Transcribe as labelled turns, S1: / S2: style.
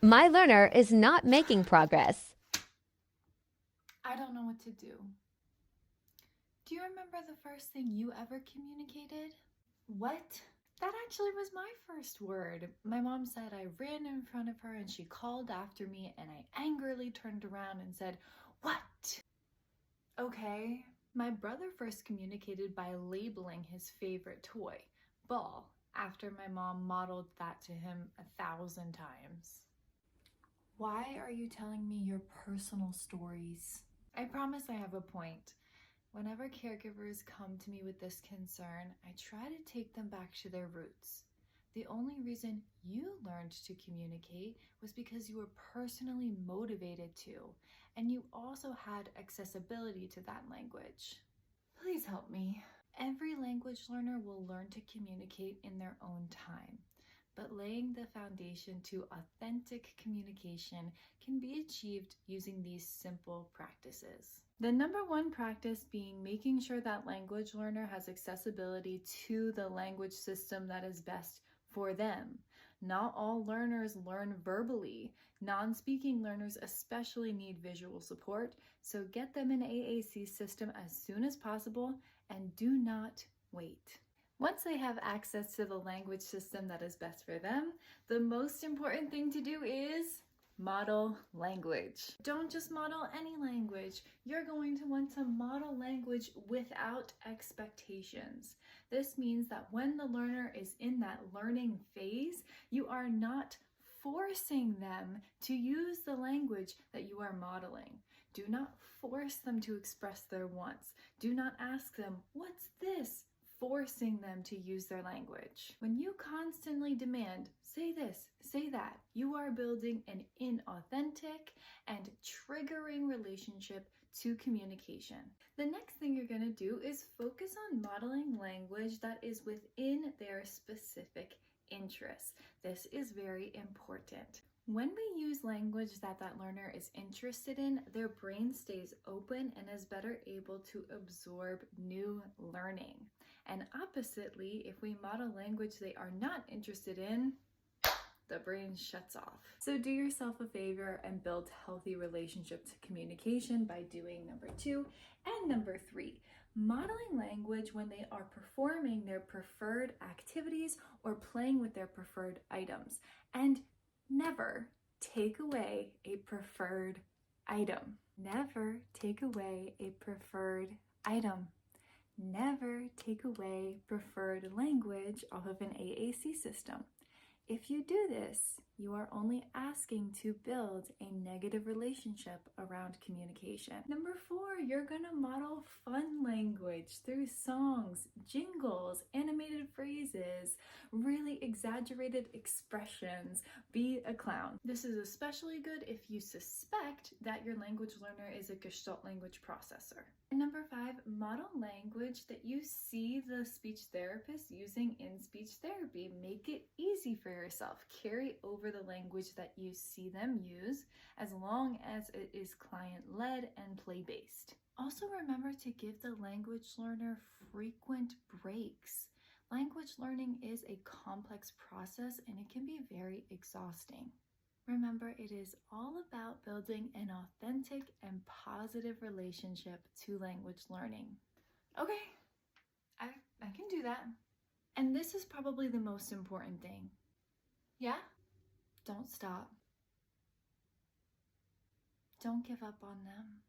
S1: My learner is not making progress.
S2: I don't know what to do. Do you remember the first thing you ever communicated? What? That actually was my first word. My mom said I ran in front of her and she called after me, and I angrily turned around and said, "What?" Okay. My brother first communicated by labeling his favorite toy, ball, after my mom modeled that to him 1,000 times. Why are you telling me your personal stories? I promise I have a point. Whenever caregivers come to me with this concern, I try to take them back to their roots. The only reason you learned to communicate was because you were personally motivated to, and you also had accessibility to that language. Please help me. Every language learner will learn to communicate in their own time, but laying the foundation to authentic communication can be achieved using these simple practices. The number one practice being making sure that language learner has accessibility to the language system that is best for them. Not all learners learn verbally. Non-speaking learners especially need visual support, so get them an AAC system as soon as possible and do not wait. Once they have access to the language system that is best for them, the most important thing to do is model language. Don't just model any language. You're going to want to model language without expectations. This means that when the learner is in that learning phase, you are not forcing them to use the language that you are modeling. Do not force them to express their wants. Do not ask them, "What's this?" forcing them to use their language. When you constantly demand, "Say this, say that," you are building an inauthentic and triggering relationship to communication. The next thing you're going to do is focus on modeling language that is within their specific interests. This is very important. When we use language that learner is interested in, their brain stays open and is better able to absorb new learning. And oppositely, if we model language they are not interested in, the brain shuts off. So do yourself a favor and build healthy relationship to communication by doing number 2 and number 3. Modeling language when they are performing their preferred activities or playing with their preferred items. And never take away a preferred item. Never take away a preferred item. Never take away preferred language off of an AAC system. If you do this, you are only asking to build a negative relationship around communication. Number 4, you're gonna model fun language through songs, jingles, animated phrases, really exaggerated expressions. Be a clown. This is especially good if you suspect that your language learner is a gestalt language processor. And number 5, model language that you see the speech therapist using in speech therapy. Make it easy for yourself. Carry over the language that you see them use, as long as it is client-led and play-based. Also remember to give the language learner frequent breaks. Language learning is a complex process and it can be very exhausting. Remember, it is all about building an authentic and positive relationship to language learning. Okay, I can do that. And this is probably the most important thing. Yeah? Don't stop. Don't give up on them.